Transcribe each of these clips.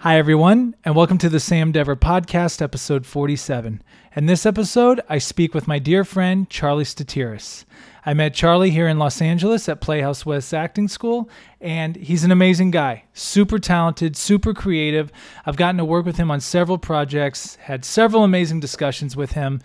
Hi, everyone, and welcome to the Sam Dever Podcast, episode 47. In this episode, I speak with my dear friend, Charlie Statires. I met Charlie here in Los Angeles at Playhouse West Acting School, and he's an amazing guy. Super talented, super creative. I've gotten to work with him on several projects, had several amazing discussions with him.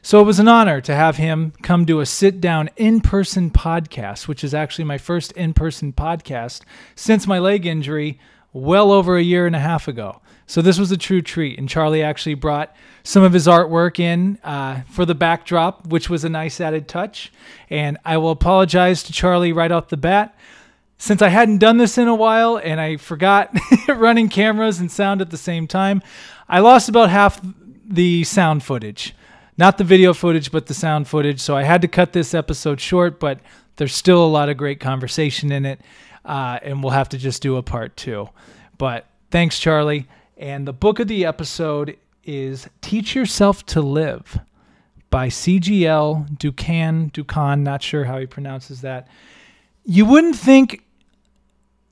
So it was an honor to have him come do a sit-down in-person podcast, which is actually my first in-person podcast since my leg injury well over a year and a half ago. So this was a true treat, and Charlie actually brought some of his artwork in for the backdrop, which was a nice added touch. And I will apologize to Charlie right off the bat. Since I hadn't done this in a while and I forgot running cameras and sound at the same time, I lost about half the sound footage. Not the video footage, but the sound footage. So I had to cut this episode short, but there's still a lot of great conversation in it. And we'll have to just do a part 2. But thanks, Charlie. And the book of the episode is Teach Yourself to Live by C.G.L. Dukan, not sure how he pronounces that. You wouldn't think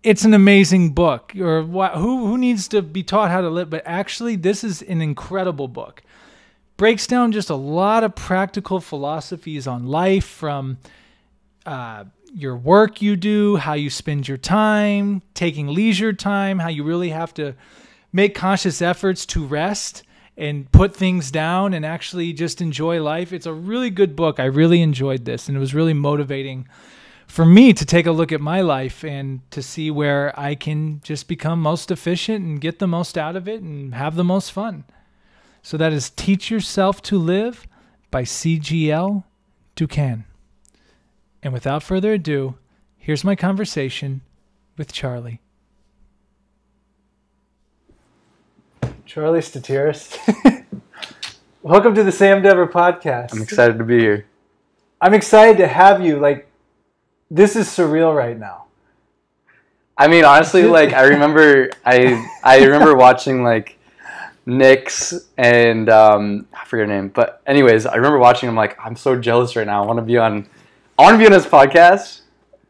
it's an amazing book or who needs to be taught how to live, but actually this is an incredible book. Breaks down just a lot of practical philosophies on life, from your work you do, how you spend your time, taking leisure time, how you really have to make conscious efforts to rest and put things down and actually just enjoy life. It's a really good book. I really enjoyed this, and it was really motivating for me to take a look at my life and to see where I can just become most efficient and get the most out of it and have the most fun. So that is Teach Yourself to Live by C.G.L. Dukan. And without further ado, here's my conversation with Charlie. Charlie Statires. Welcome to the Sam Dever Podcast. I'm excited to be here. I'm excited to have you. This is surreal right now. I mean, honestly, I remember watching Nick's and I forget her name, but anyways, I remember watching. I'm so jealous right now. I want to be on his podcast.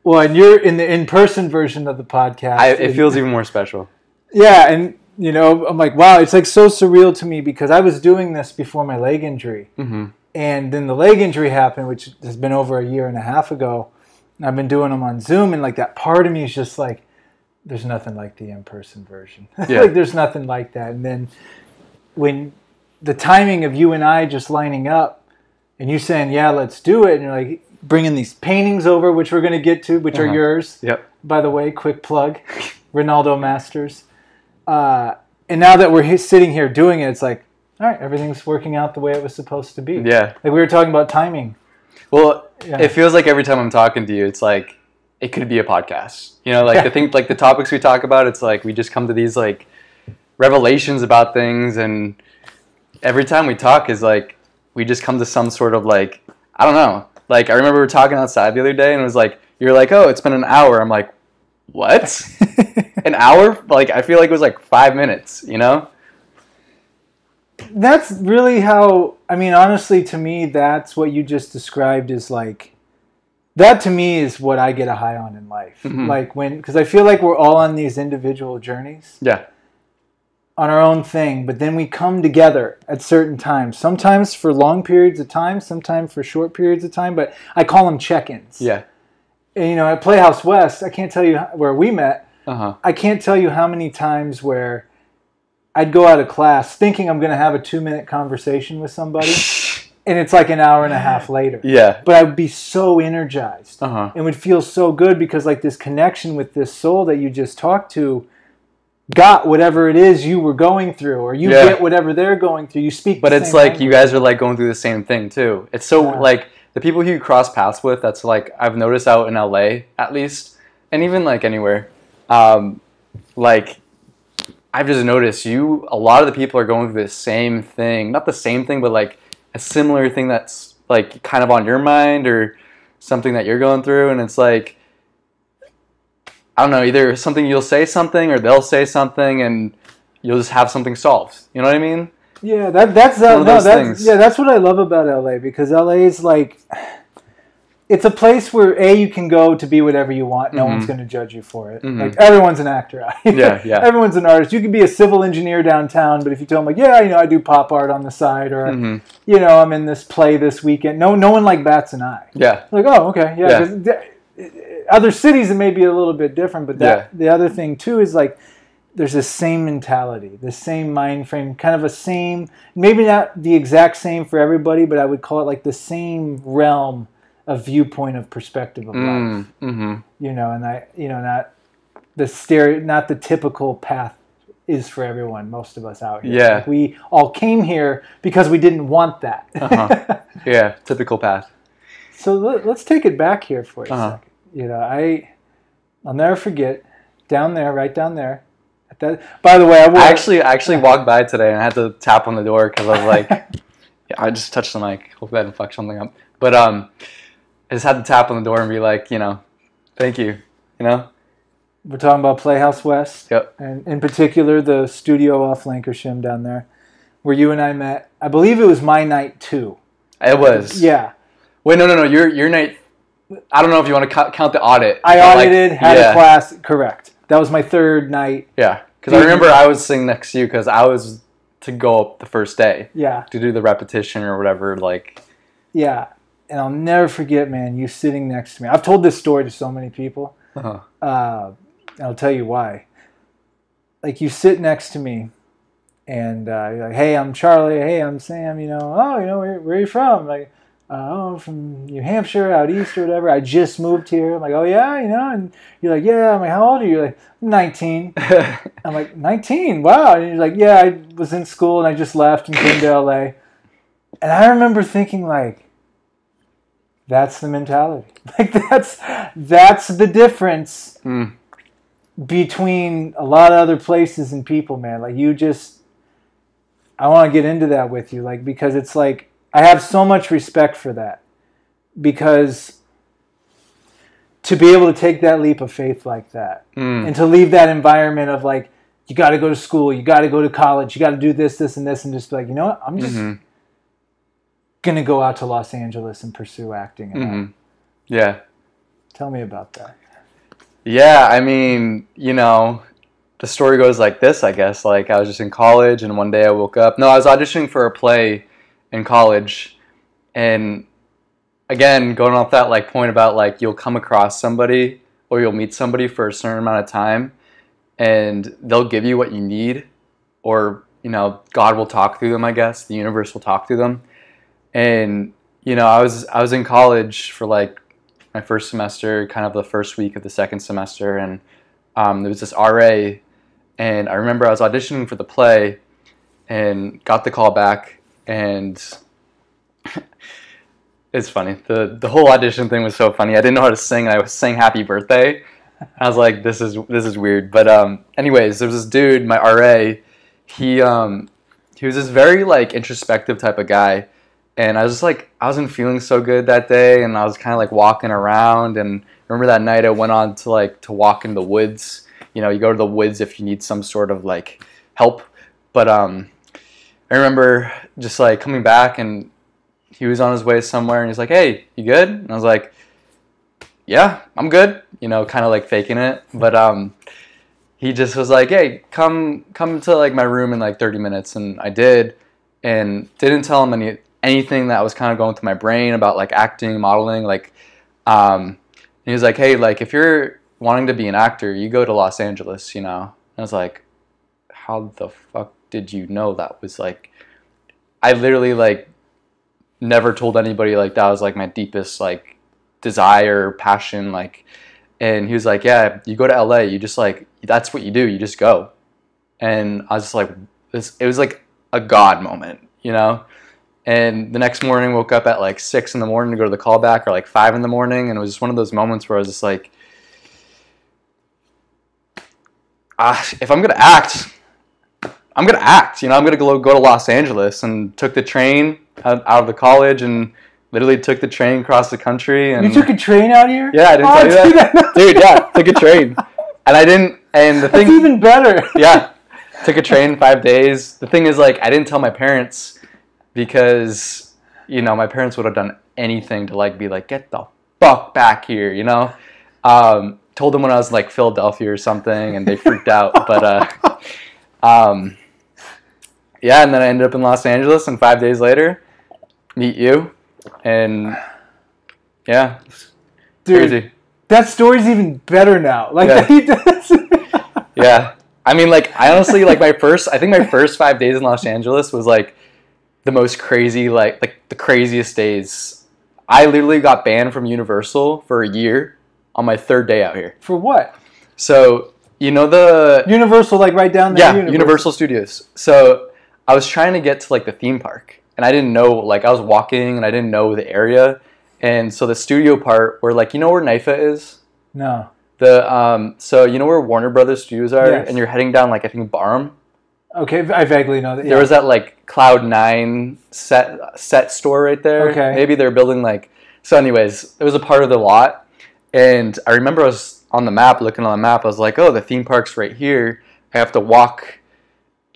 Well, and you're in the in-person version of the podcast. It feels even more special. Yeah, and I'm like, wow, it's so surreal to me because I was doing this before my leg injury. Mm-hmm. And then the leg injury happened, which has been over a year and a half ago. And I've been doing them on Zoom, and that part of me is just there's nothing like the in-person version. Yeah. There's nothing like that. And then when the timing of you and I just lining up and you saying, yeah, let's do it, and you're bringing these paintings over, which we're going to get to, which are yours. Yep. By the way, quick plug, Reynaldo Masters. And now that we're sitting here doing it, it's all right, everything's working out the way it was supposed to be. Yeah. We were talking about timing. Well, yeah. It feels like every time I'm talking to you, it's it could be a podcast. The topics we talk about, it's we just come to these revelations about things, and every time we talk is we just come to some sort of I don't know. I remember we were talking outside the other day, and it was you're oh, it's been an hour. I'm what? An hour? I feel it was 5 minutes, That's really how, honestly, to me, that's what you just described is that to me is what I get a high on in life. Mm-hmm. Because I feel we're all on these individual journeys. Yeah. On our own thing, but then we come together at certain times. Sometimes for long periods of time, sometimes for short periods of time, but I call them check-ins. Yeah. And, at Playhouse West, I can't tell you where we met. Uh-huh. I can't tell you how many times where I'd go out of class thinking I'm going to have a 2-minute conversation with somebody, and it's an hour and a half later. Yeah. But I would be so energized. Uh-huh. And would feel so good because this connection with this soul that you just talked to got whatever it is you were going through, or you get whatever they're going through. You speak but the it's same language. You guys are going through the same thing too. It's so the people who you cross paths with, that's I've noticed out in LA at least, and even anywhere, I've just noticed a lot of the people are going through the same thing, not the same thing, but a similar thing that's kind of on your mind or something that you're going through, and it's I don't know, either something you'll say something or they'll say something and you'll just have something solved. You know what I mean? Yeah, that's what I love about LA, because LA is it's a place where you can go to be whatever you want. No one's going to judge you for it. Like everyone's an actor out here. Yeah. Everyone's an artist. You could be a civil engineer downtown, but if you tell them like, yeah, I do pop art on the side, or I'm in this play this weekend. No one like bats an eye. Yeah. Like, oh, okay, yeah. Other cities it may be a little bit different, but the other thing too is like there's the same mentality, the same mind frame, kind of a same, maybe not the exact same for everybody, but I would call it like the same realm of viewpoint of perspective of life. And not the typical path is for everyone. Most of us out here, like we all came here because we didn't want that. Yeah, typical path. So let's take it back here for a second. I'll never forget right down there. By the way, I actually walked by today and I had to tap on the door because I was like, I just touched the mic. Hope that didn't fuck something up. But I just had to tap on the door and be like, thank you. We're talking about Playhouse West. Yep. And in particular, the studio off Lancashire down there, where you and I met. I believe it was my night too. It was. Yeah. Wait, no. Your night. I don't know if you want to count the audit. I audited, had a class. Correct. That was my third night. Yeah. Because I remember I was sitting next to you because I was to go up the first day. Yeah. To do the repetition or whatever. Yeah. And I'll never forget, man, you sitting next to me. I've told this story to so many people. I'll tell you why. Like, you sit next to me, and you're like, hey, I'm Charlie. Hey, I'm Sam. Where are you from? Like, from New Hampshire, out east or whatever. I just moved here. I'm like, oh, yeah, and you're like, yeah. I'm like, how old are you? You're like, 19. I'm like, 19? Wow. And you're like, yeah, I was in school, and I just left and came to L.A. And I remember thinking, like, that's the mentality. Like, that's the difference between a lot of other places and people, man. Like, I want to get into that with you, like, because it's like, I have so much respect for that. Because to be able to take that leap of faith like that, and to leave that environment of, like, you got to go to school, you got to go to college, you got to do this, this, and this, and just be like, you know what, I'm just going to go out to Los Angeles and pursue acting. Yeah. Tell me about that. Yeah, I mean, the story goes like this, I guess. Like, I was just in college, and one day I woke up. No, I was auditioning for a play in college. And again, going off that, like, point about, like, you'll come across somebody or you'll meet somebody for a certain amount of time, and they'll give you what you need. Or, God will talk through them, I guess. The universe will talk through them. And, I was in college for, like, my first semester, kind of the first week of the second semester, and there was this RA, and I remember I was auditioning for the play and got the call back, and it's funny. The whole audition thing was so funny. I didn't know how to sing, and I was saying happy birthday. I was like, this is weird. But anyways, there was this dude, my RA, he was this very, like, introspective type of guy. And I was just like, I wasn't feeling so good that day, and I was kind of like walking around. And I remember that night I went on to walk in the woods. You go to the woods if you need some sort of, like, help. But I remember just, like, coming back, and he was on his way somewhere, and he's like, hey, you good? And I was like, yeah, I'm good. Kind of like faking it. But he just was like, hey, come to, like, my room in like 30 minutes. And I did, and didn't tell him anything that was kind of going through my brain about, like, acting, modeling, like, and he was like, hey, like, if you're wanting to be an actor, you go to Los Angeles, And I was like, how the fuck did you know that was, like, I literally, like, never told anybody, like, that was, like, my deepest, like, desire, passion, like, and he was like, yeah, you go to LA, you just, like, that's what you do, you just go. And I was just like, it was like a God moment, And the next morning, woke up at like 6 in the morning to go to the callback, or like 5 in the morning, and it was just one of those moments where I was just like, if I'm gonna act, I'm gonna act. I'm gonna go to Los Angeles, and took the train out of the college, and literally took the train across the country. And you took a train out here? Yeah, I didn't tell you that, dude. Yeah, took a train, and I didn't. And the thing, that's even better. Yeah, took a train 5 days. The thing is, like, I didn't tell my parents. Because, my parents would have done anything to, like, be like, get the fuck back here, you know? Told them when I was in like Philadelphia or something, and they freaked out. But yeah, and then I ended up in Los Angeles, and 5 days later, meet you, and yeah, dude, crazy. That story's even better now. Like, yeah. I mean, like, I honestly, like, my first 5 days in Los Angeles was like the most crazy, like the craziest days. I literally got banned from Universal for a year on my third day out here. For what? So, you know the Universal, like right down there? Yeah, Universal Studios. So I was trying to get to like the theme park, and I didn't know, like, I was walking and I didn't know the area. And so the studio part where, like, you know where NIFA is? No. So you know where Warner Brothers Studios are? Yes. And you're heading down, like, I think Barham? Okay, I vaguely know that. Yeah. There was that, like, Cloud9 set store right there. Okay. Maybe they're building, like... So anyways, it was a part of the lot. And I remember I was on the map, looking on the map. I was like, oh, the theme park's right here. I have to walk,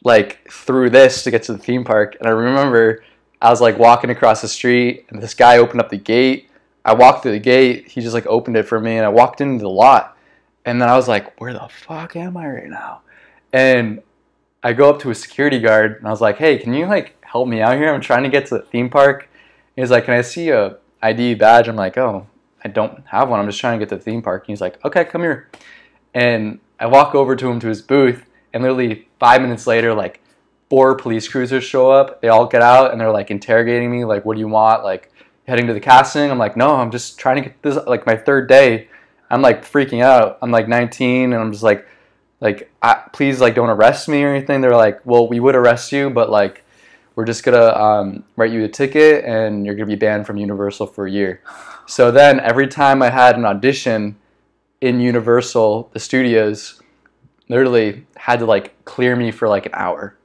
like, through this to get to the theme park. And I remember I was, like, walking across the street, and this guy opened up the gate. I walked through the gate. He just, like, opened it for me, and I walked into the lot. And then I was like, where the fuck am I right now? And I go up to a security guard, and I was like, hey, can you, like, help me out here? I'm trying to get to the theme park. He's like, can I see a ID badge? I'm like, oh, I don't have one. I'm just trying to get to the theme park. And he's like, okay, come here. And I walk over to him to his booth, and literally 5 minutes later, like, 4 police cruisers show up. They all get out, and they're, like, interrogating me, like, what do you want? Like, heading to the casting? I'm like, no, I'm just trying to get this, like, my third day. I'm, like, freaking out. I'm, like, 19, and I'm just, like, please, like, don't arrest me or anything. They're like, well, we would arrest you, but, like, we're just gonna write you a ticket, and you're gonna be banned from Universal for a year. So then every time I had an audition in Universal, the studios literally had to, like, clear me for, like, an hour.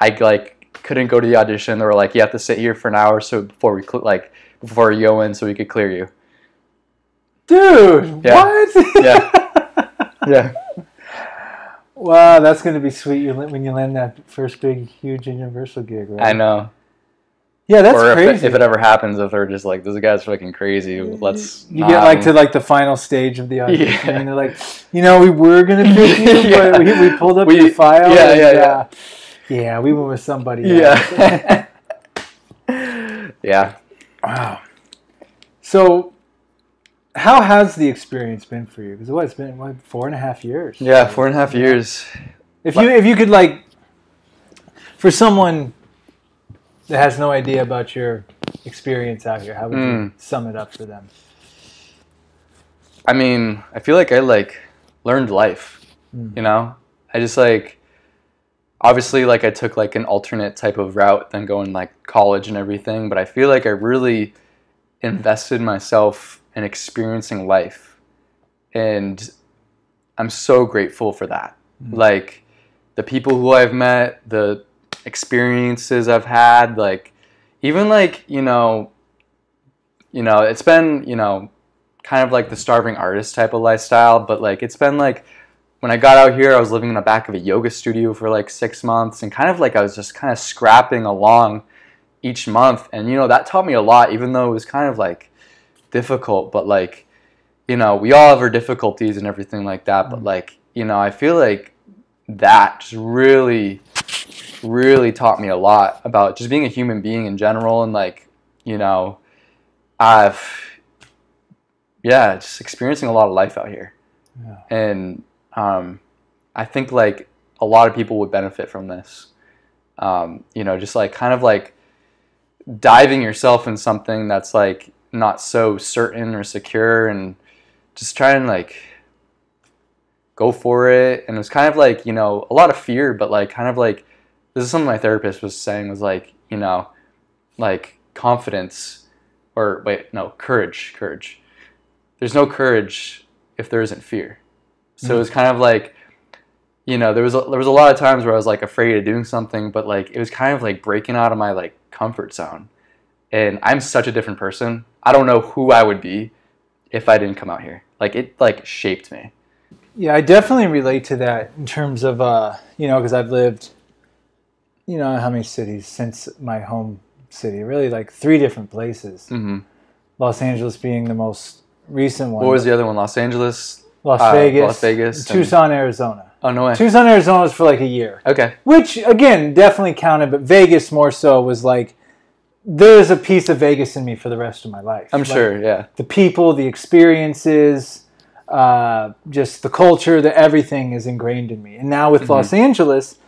I, like, couldn't go to the audition. They were like, you have to sit here for an hour so before you go in so we could clear you. Dude, yeah. what? Yeah. Yeah. Wow, that's going to be sweet when you land that first big, huge Universal gig, right? I know. Yeah, that's or crazy. If it ever happens, if they're just like, this guy's fucking crazy, let's... You get, like, to, like, the final stage of the audition, yeah. and they're like, you know, we were going to pick you, yeah. but we pulled up your file. Yeah. Yeah, we went with somebody else. Yeah. Yeah. Wow. So, how has the experience been for you? Because it's been 4.5 years. Yeah, 4.5 years. If you could, like, for someone that has no idea about your experience out here, how would you sum it up for them? I mean, I feel like I, like, learned life. You know, I just, like, obviously, like, I took, like, an alternate type of route than going, like, college and everything, but I feel like I really invested myself in experiencing life, and I'm so grateful for that. Like, the people who I've met, the experiences I've had, like, even, like, you know, it's been, you know, kind of like the starving artist type of lifestyle, but, like, it's been, like, when I got out here, I was living in the back of a yoga studio for, like, 6 months, and kind of, like, I was just kind of scrapping along each month, and, you know, that taught me a lot, even though it was kind of, like, difficult, but, like, you know, we all have our difficulties and everything like that, but, like, you know, I feel like that just really, really taught me a lot about just being a human being in general, and, like, you know, just experiencing a lot of life out here. Yeah. And I think, like, a lot of people would benefit from this. You know, just, like, kind of, like, diving yourself in something that's, like, not so certain or secure, and just trying to, like, go for it. And it was kind of, like, you know, a lot of fear, but, like, kind of, like, this is something my therapist was saying, was, like, you know, like, confidence, or wait, no, courage. There's no courage if there isn't fear. So it was kind of like, you know, there was a lot of times where I was, like, afraid of doing something, but, like, it was kind of, like, breaking out of my, like, comfort zone. And I'm such a different person. I don't know who I would be if I didn't come out here. Like, it, like, shaped me. Yeah, I definitely relate to that in terms of, you know, because I've lived, you know, how many cities since my home city? Really, like, 3 different places. Los Angeles being the most recent one. What was the other one? Los Angeles? Las Vegas. Tucson, Arizona. Oh, no way. Tucson, Arizona was for like a year. Okay. Which, again, definitely counted, but Vegas more so was like, there's a piece of Vegas in me for the rest of my life. I'm sure, yeah. The people, the experiences, just the culture, everything is ingrained in me. And now with Los Angeles,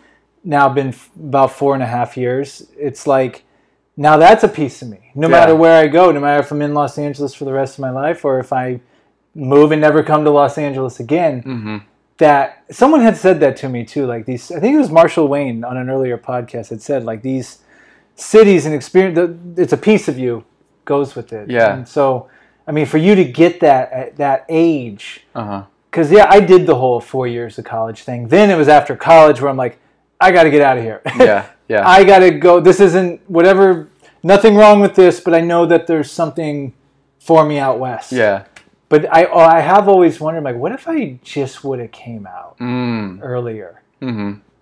now been about 4.5 years, it's like, now that's a piece of me. No matter where I go, no matter if I'm in Los Angeles for the rest of my life or if I move and never come to Los Angeles again, that someone had said that to me too. Like these, I think it was Marshall Wayne on an earlier podcast had said like these cities and experience, it's a piece of you goes with it. Yeah. And so, I mean, for you to get that at that age, because I did the whole 4 years of college thing. Then it was after college where I'm like, I got to get out of here. Yeah. I got to go. This isn't whatever, nothing wrong with this, but I know that there's something for me out west. Yeah. But I have always wondered, like, what if I just would have came out earlier?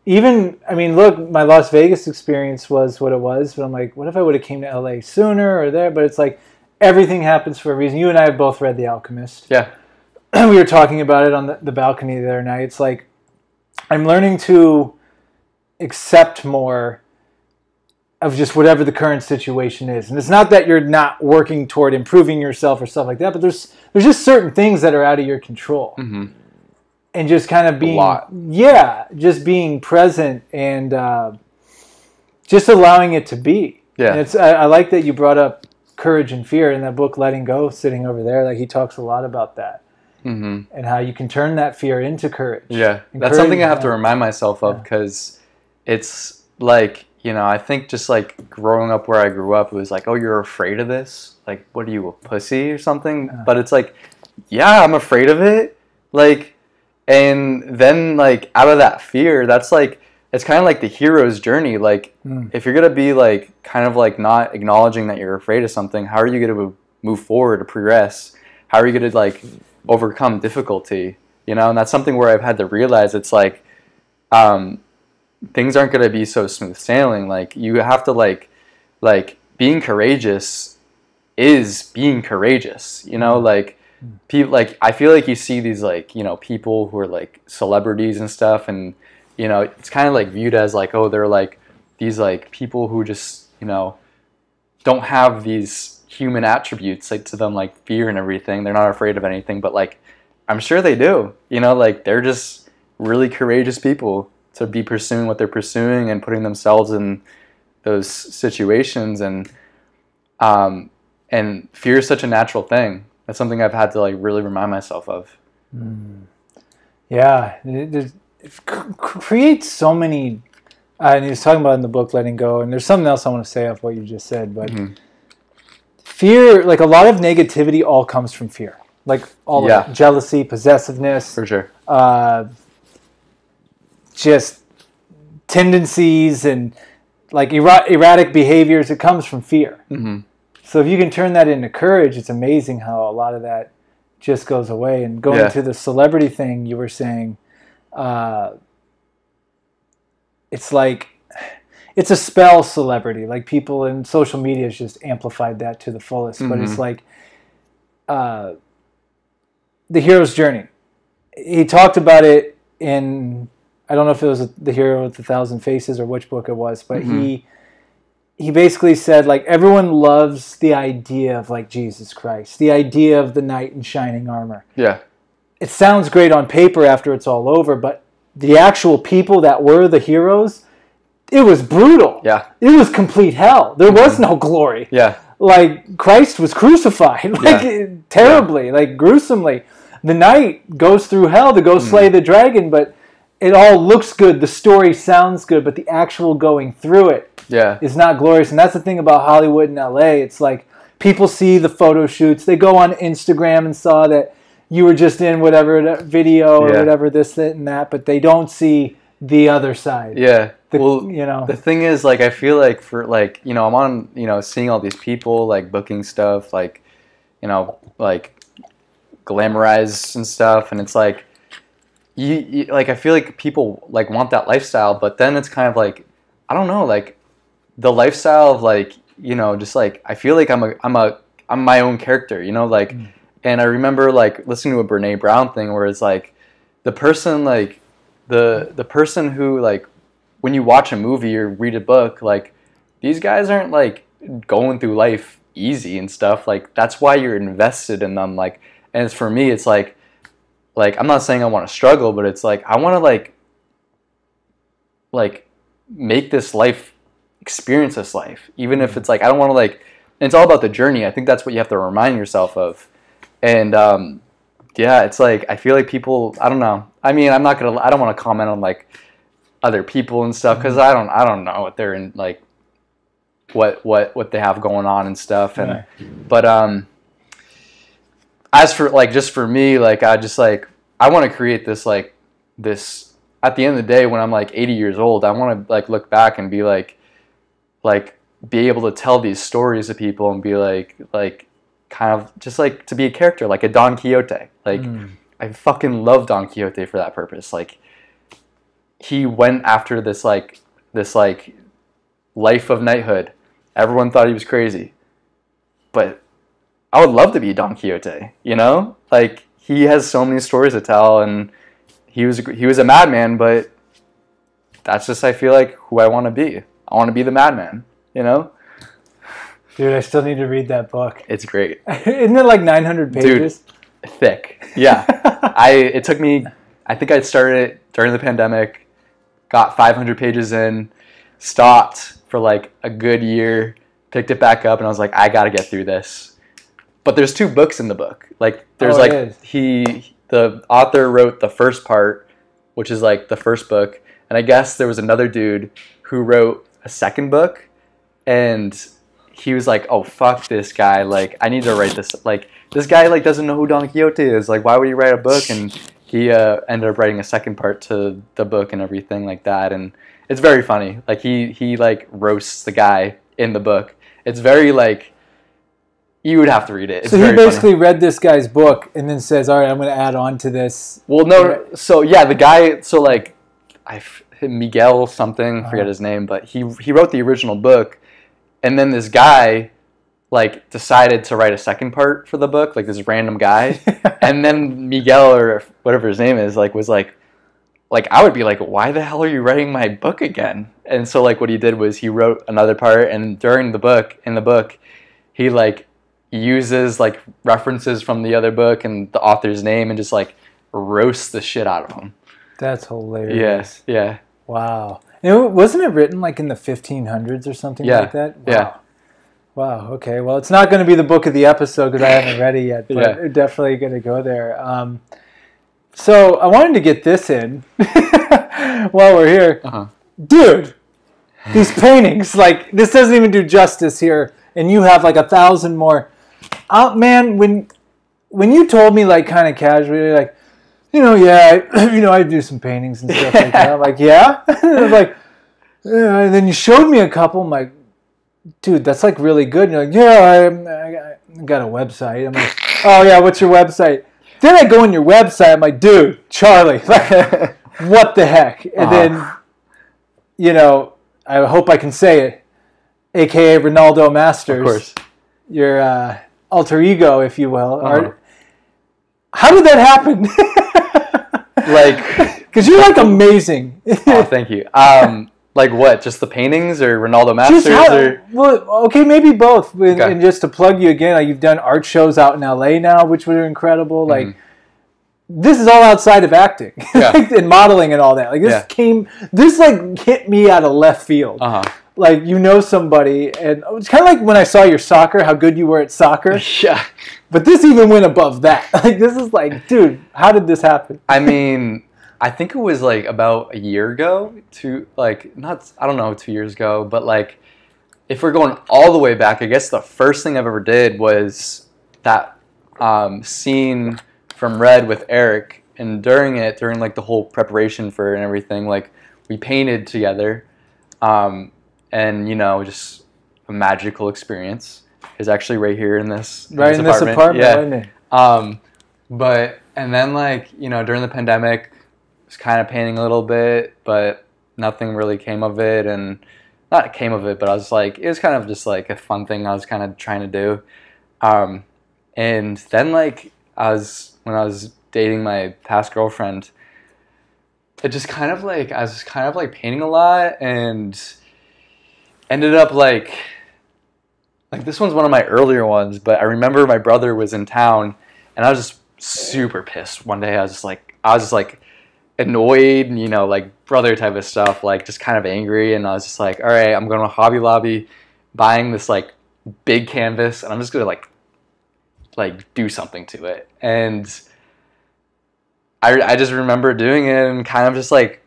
Even, I mean, look, my Las Vegas experience was what it was, but I'm like, what if I would have came to LA sooner or there? But it's like, everything happens for a reason. You and I have both read The Alchemist. Yeah. We were talking about it on the balcony the other night. It's like, I'm learning to accept more of just whatever the current situation is. And it's not that you're not working toward improving yourself or stuff like that, but there's just certain things that are out of your control. And just kind of being, just being present and just allowing it to be. Yeah. And I like that you brought up courage and fear in that book, Letting Go, sitting over there. Like he talks a lot about that. And how you can turn that fear into courage. Yeah. That's something I have to remind myself of because it's like, you know, I think just like growing up where I grew up, it was like, oh, you're afraid of this? Like, what are you, a pussy or something? But it's like, yeah, I'm afraid of it. Like, and then like out of that fear, that's like, it's kind of like the hero's journey. Like, if you're going to be like, kind of like not acknowledging that you're afraid of something, how are you going to move forward or progress? How are you going to like overcome difficulty? You know, and that's something where I've had to realize it's like, things aren't going to be so smooth sailing. Like you have to like being courageous is being courageous, you know, like people, like I feel like you see these like, you know, people who are like celebrities and stuff, and you know, it's kind of like viewed as like, oh, they're like these like people who just, you know, don't have these human attributes like to them, like fear and everything. They're not afraid of anything, but like I'm sure they do, you know, like they're just really courageous people to be pursuing what they're pursuing and putting themselves in those situations. And fear is such a natural thing. That's something I've had to like really remind myself of. Yeah, it creates so many. And he was talking about in the book Letting Go, and there's something else I want to say off what you just said, but fear, like a lot of negativity, all comes from fear. Like all of it, jealousy, possessiveness, for sure. Just tendencies and like erratic behaviors, it comes from fear. So if you can turn that into courage, it's amazing how a lot of that just goes away. And going to the celebrity thing you were saying, it's like, it's a spell celebrity. Like people in social media has just amplified that to the fullest. But it's like the hero's journey. He talked about it in, I don't know if it was The Hero with 1,000 Faces or which book it was, but he basically said, like, everyone loves the idea of, like, Jesus Christ, the idea of the knight in shining armor. Yeah. It sounds great on paper after it's all over, but the actual people that were the heroes, it was brutal. Yeah. It was complete hell. There was no glory. Yeah. Like, Christ was crucified, like, terribly, like, gruesomely. The knight goes through hell to go slay the dragon, but it all looks good, the story sounds good, but the actual going through it is not glorious. And that's the thing about Hollywood and LA. It's like people see the photo shoots. They go on Instagram and saw that you were just in whatever video or whatever, this, that, and that, but they don't see the other side. Yeah. Well, you know, the thing is, like, I feel like for, like, you know, I'm on, you know, seeing all these people, like, booking stuff, like, you know, like, glamorized and stuff, and it's like, you like, I feel like people like want that lifestyle, but then it's kind of like, I don't know, like the lifestyle of, like, you know, just like, I feel like I'm I'm my own character, you know, like, and I remember like listening to a Brene Brown thing where it's like the person like the person who like when you watch a movie or read a book, like these guys aren't like going through life easy and stuff. Like that's why you're invested in them. Like, and it's for me, it's like I'm not saying I want to struggle, but it's like I want to like make this life, experience this life, even if it's like I don't want to like. And it's all about the journey. I think that's what you have to remind yourself of. And yeah, it's like I feel like people. I don't know. I mean, I don't want to comment on like other people and stuff because I don't know what they're in like what they have going on and stuff. And but as for like just for me, like I want to create this like this at the end of the day when I'm like 80 years old, I want to like look back and be like be able to tell these stories to people and be like kind of just like to be a character like a Don Quixote. Like I fucking love Don Quixote for that purpose. Like he went after this life of knighthood. Everyone thought he was crazy, but I would love to be Don Quixote. You know, like he has so many stories to tell, and he was a madman. But that's just I feel like who I want to be. I want to be the madman. You know, dude, I still need to read that book. It's great. Isn't it like 900 pages? Dude, thick. Yeah, it took me. I think I started it during the pandemic. Got 500 pages in, stopped for like a good year, picked it back up, and I was like, I gotta get through this. But there's 2 books in the book. Like there's the author wrote the first part, which is like the first book, and I guess there was another dude who wrote a second book, and he was like, oh fuck this guy, like I need to write this. Like this guy like doesn't know who Don Quixote is. Like why would he write a book? And he ended up writing a second part to the book and everything like that, and it's very funny. Like he like roasts the guy in the book. It's very like you would have to read it. It's so he basically read this guy's book and then says, "All right, I'm going to add on to this." Well, no. So yeah, the guy. So like, Miguel something. I forget his name, but he wrote the original book, and then this guy like decided to write a second part for the book, like this random guy, and then Miguel or whatever his name is was like I would be like, why the hell are you writing my book again? And so like what he did was he wrote another part, and in the book he like uses like references from the other book and the author's name and just like roasts the shit out of him. That's hilarious. Yes, yeah. Wow. And wasn't it written like in the 1500s or something like that? Wow. Yeah. Wow. Okay. Well, it's not going to be the book of the episode because I haven't read it yet, but we're definitely going to go there. So I wanted to get this in while we're here. Dude, these paintings, like this doesn't even do justice here. And you have like 1,000 more. Man, when you told me like kind of casually, like, I do some paintings and stuff like that. I'm like, yeah? And I was like, yeah. And then you showed me a couple. I'm like, dude, that's like really good. And you're like, yeah, I got a website. I'm like, oh yeah, what's your website? Then I go on your website. I'm like, dude, Charlie, like, what the heck? And then, I hope I can say it, a.k.a. Reynaldo Masters. Of course. Your alter ego, if you will. How did that happen? Like, because you're like amazing. Oh, thank you. Like what? Just the paintings or Reynaldo Masters? Well, okay, maybe both. And just to plug you again, like you've done art shows out in LA now, which were incredible. Like this is all outside of acting and modeling and all that. Like this like hit me out of left field. Like somebody, and it's kind of like when I saw your soccer, how good you were at soccer. Yeah. But this even went above that. Like this is like, dude, how did this happen? I mean, I think it was like about a year ago I don't know, 2 years ago, but like if we're going all the way back, I guess the first thing I've ever did was that scene from Red with Eric, and during like the whole preparation for it and everything, like we painted together. And just a magical experience is actually right here in this apartment. Yeah. But and then during the pandemic, I was kind of painting a little bit, but nothing really came of it, and not came of it, but I was like, it was kind of just like a fun thing I was kind of trying to do. And then like when I was dating my past girlfriend, it just kind of like I was kind of like painting a lot, and ended up like this one's one of my earlier ones, but I remember my brother was in town, and I was just super pissed one day. I was just like annoyed, and, you know, like brother type of stuff, like just kind of angry. And I was just like, all right, I'm going to Hobby Lobby, buying this like big canvas, and I'm just gonna like do something to it. And I just remember doing it, and kind of just like,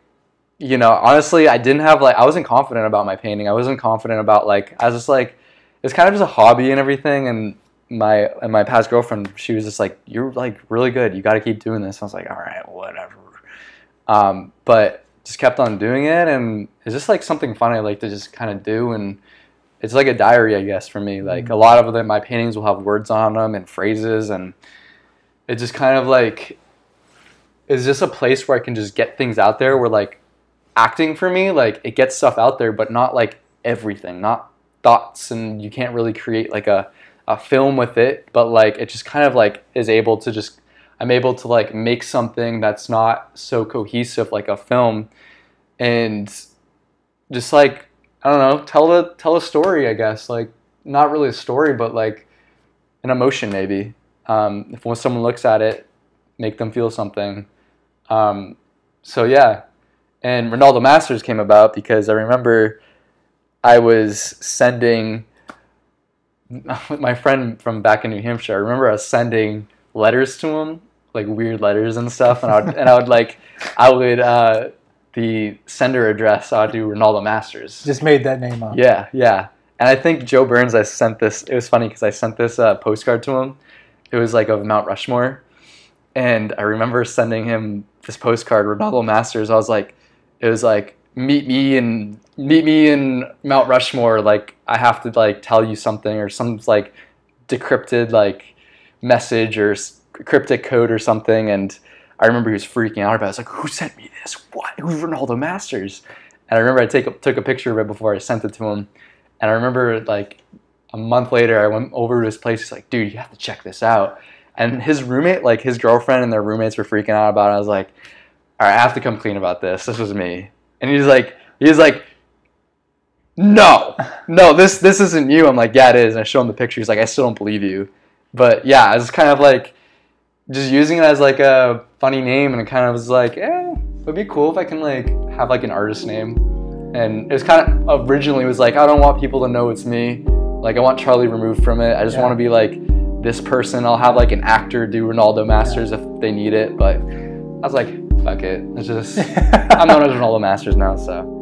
you know, honestly, I wasn't confident about my painting. I wasn't confident about like, I was just like, it's kind of just a hobby and everything. And my past girlfriend, she was just like, you're like really good, you got to keep doing this. I was like, all right, whatever. But just kept on doing it, and it's just like something fun I like to just kind of do. And it's like a diary, I guess, for me. Like, a lot of my paintings will have words on them and phrases, and it just kind of like is just a place where I can just get things out there, where like acting for me, like it gets stuff out there, but not like everything, not thoughts, and you can't really create like a film with it, but like it just kind of like is able to just, I'm able to like make something that's not so cohesive like a film, and just like, I don't know, tell a story, I guess. Like, not really a story, but like an emotion maybe. If when someone looks at it, make them feel something. So yeah. And Reynaldo Masters came about because I remember I was sending my friend from back in New Hampshire. I remember I was sending letters to him, like weird letters and stuff, and I would the sender address, I would do Reynaldo Masters. Just made that name up. Yeah, yeah. And I think Joe Burns, I sent this. It was funny because I sent this postcard to him. It was like of Mount Rushmore, and I remember sending him this postcard, Reynaldo Masters. I was like, it was like, meet me in Mount Rushmore. Like, I have to like tell you something, or some like decrypted like message or cryptic code or something. And I remember he was freaking out about it. I was like, who sent me this? What? Who's Reynaldo Masters? And I remember I took a picture of it before I sent it to him. And I remember like a month later, I went over to his place. He's like, dude, you have to check this out. And his roommate, like his girlfriend and their roommates were freaking out about it. I was like, all right, I have to come clean about this. This was me. And he's like, no, this isn't you. I'm like, yeah, it is. And I show him the picture. He's like, I still don't believe you. But yeah, I was kind of like just using it as like a funny name, and it kind of was like, it would be cool if I can like have like an artist name. And it was kind of originally was like, I don't want people to know it's me. Like, I want Charlie removed from it. I just want to be like this person. I'll have like an actor do Reynaldo Masters if they need it. But I was like, fuck it. It's just, I'm known as Reynaldo Masters now, so.